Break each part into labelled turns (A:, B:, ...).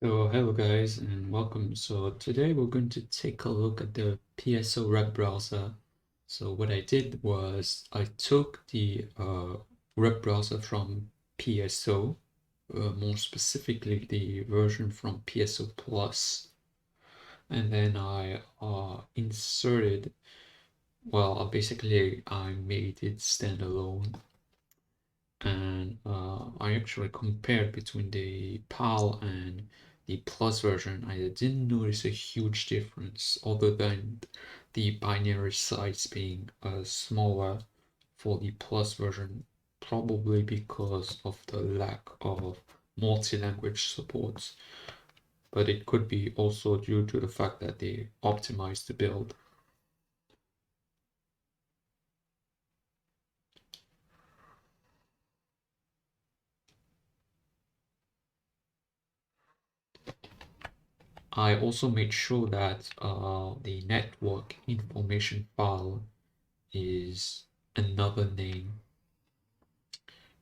A: So hello guys and welcome. So today we're going to take a look at the PSO web browser. So what I did was I took the web browser from PSO, more specifically the version from PSO Plus, and then I inserted, basically I made it standalone, and I actually compared between the PAL and the Plus version. I didn't notice a huge difference other than the binary size being smaller for the Plus version, probably because of the lack of multi-language support. But it could be also due to the fact that they optimized the build. I also made sure that the network information file is another name,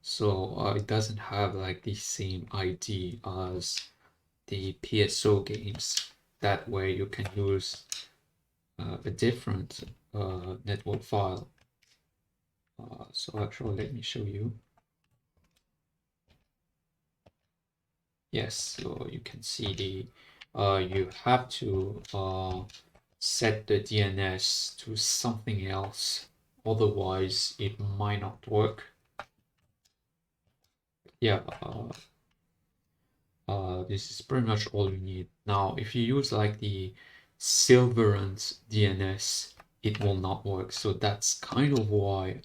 A: so it doesn't have like the same ID as the PSO games. That way you can use a different network file. So actually let me show you. Yes, so you can see you have to set the DNS to something else, otherwise it might not work. Yeah, this is pretty much all you need. Now, if you use like the Silverant DNS, it will not work. So that's kind of why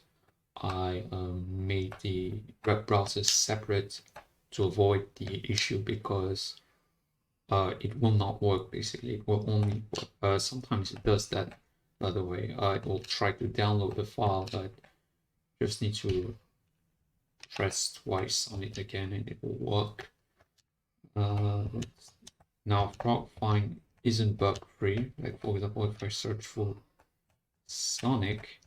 A: I made the web browser separate to avoid the issue, because it will not work. Basically, it will only work. Sometimes it does that, by the way. It will try to download the file, but just need to press twice on it again and it will work. Now, find isn't bug free. Like, for example, if I search for Sonic,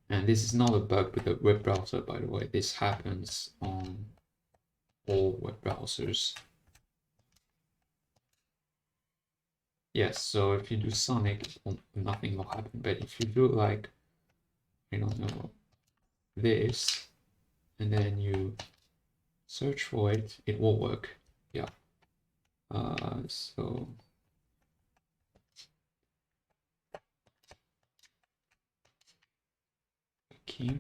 A: and this is not a bug with the web browser, by the way, this happens on all web browsers. Yes, so if you do Sonic, nothing will happen. But if you do like, I don't know, this, and then you search for it, it will work. Yeah. So okay,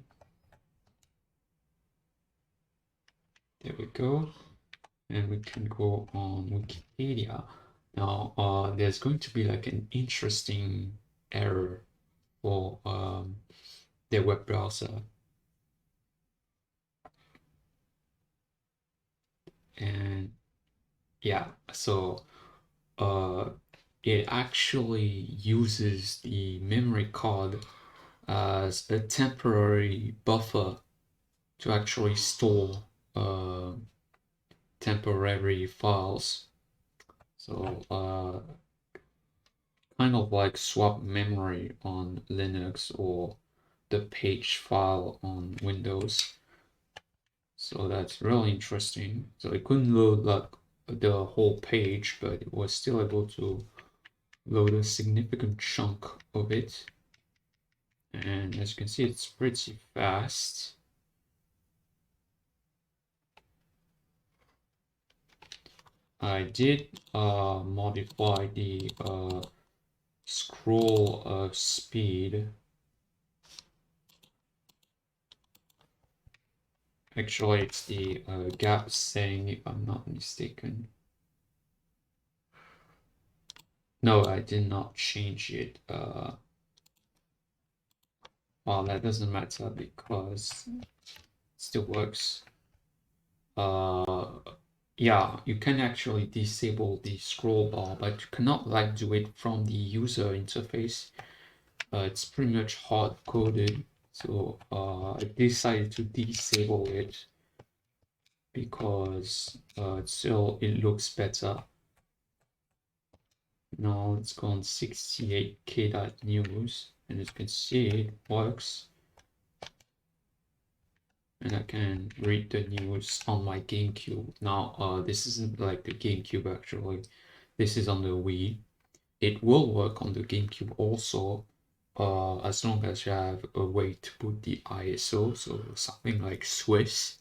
A: there we go, and we can go on Wikipedia. Now, there's going to be like an interesting error for the web browser, and yeah, so it actually uses the memory card as a temporary buffer to actually store temporary files. So kind of like swap memory on Linux or the page file on Windows. So that's really interesting. So it couldn't load like the whole page, but it was still able to load a significant chunk of it. And as you can see, it's pretty fast. I did modify the scroll speed. Actually, it's the gap setting, if I'm not mistaken. No, I did not change it. Well, that doesn't matter because it still works. Yeah, you can actually disable the scroll bar, but you cannot like do it from the user interface. It's pretty much hard coded, so I decided to disable it because still it looks better. Now it's gone 68k.news, and as you can see, it works. and I can read the news on my GameCube. Now, this isn't like the GameCube actually. This is on the Wii. It will work on the GameCube also, as long as you have a way to put the ISO, so something like Swiss.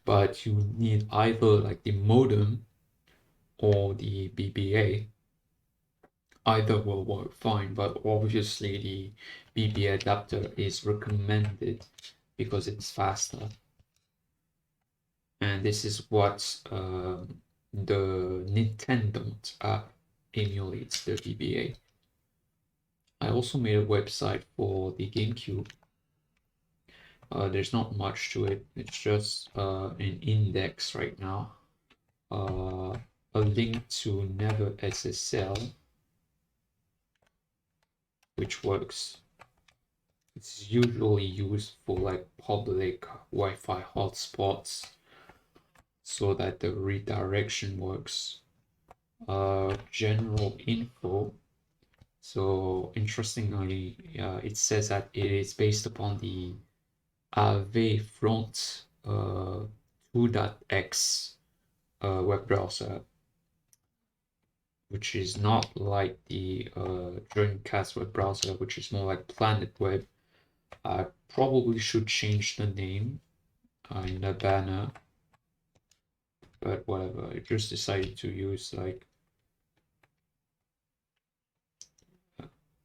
A: But you need either like the modem or the BBA. Either will work fine, but obviously the BBA adapter is recommended because it's faster. And this is what the Nintendo app emulates the BBA. I also made a website for the GameCube. There's not much to it. It's just an index right now. A link to Never SSL, which works. It's usually used for like public Wi-Fi hotspots so that the redirection works. General info. So interestingly, it says that it is based upon the AV front 2.x web browser, which is not like the Dreamcast web browser, which is more like Planet Web. I probably should change the name in the banner, but whatever. I just decided to use like.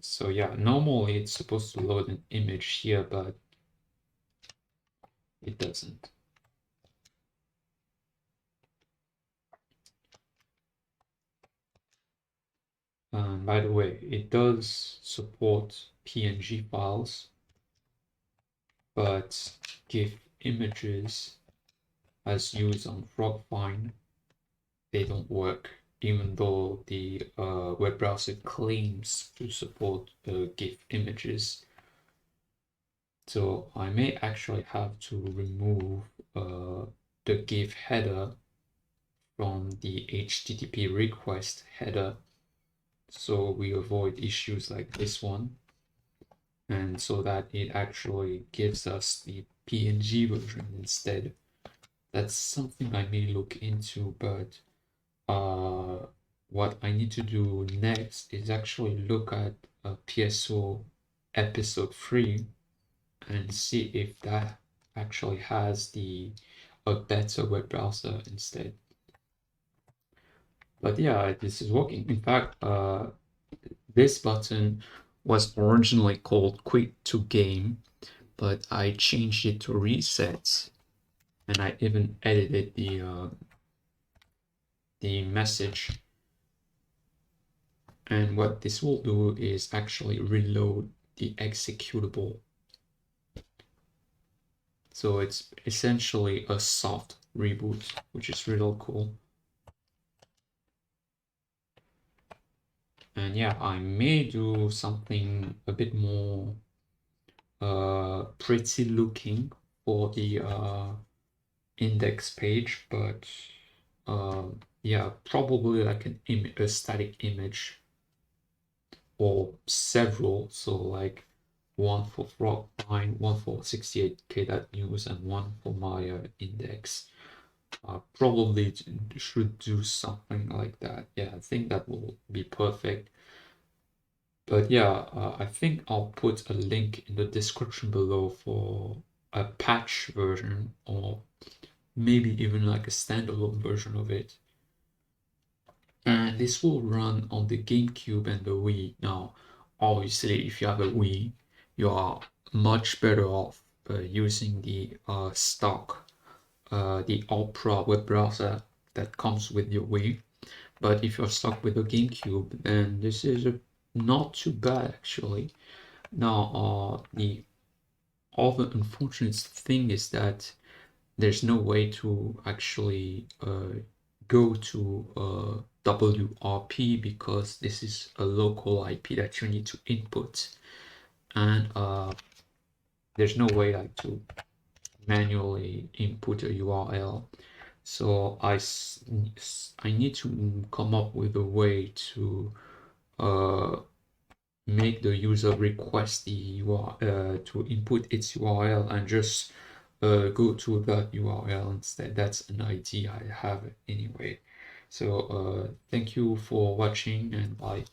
A: So yeah, normally it's supposed to load an image here, but it doesn't. By the way, it does support PNG files, but GIF images as used on Frogfind, they don't work, even though the web browser claims to support GIF images. So I may actually have to remove the GIF header from the HTTP request header, so we avoid issues like this one, and so that it actually gives us the PNG version instead. That's something I may look into, but what I need to do next is actually look at PSO episode 3 and see if that actually has a better web browser instead. But yeah, this is working. In fact, this button was originally called Quit to Game, but I changed it to Reset, and I even edited the message. And what this will do is actually reload the executable. So it's essentially a soft reboot, which is real cool. And yeah, I may do something a bit more pretty looking for the index page, but yeah, probably like a static image or several. So like one for Frogfind, one for 68k.news, and one for my index. Probably should do something like that. Yeah, I think that will be perfect. But yeah, I think I'll put a link in the description below for a patch version, or maybe even like a standalone version of it. And this will run on the GameCube and the Wii. Now, obviously, if you have a Wii, you are much better off using the stock, the Opera web browser that comes with your Wii. But if you're stuck with a GameCube, then this is not too bad actually. Now, the other unfortunate thing is that there's no way to actually go to WRP, because this is a local IP that you need to input, and there's no way like to manually input a URL. So I need to come up with a way to make the user request the URL to input its URL, and just go to that URL instead. That's an idea I have anyway. So thank you for watching, and bye.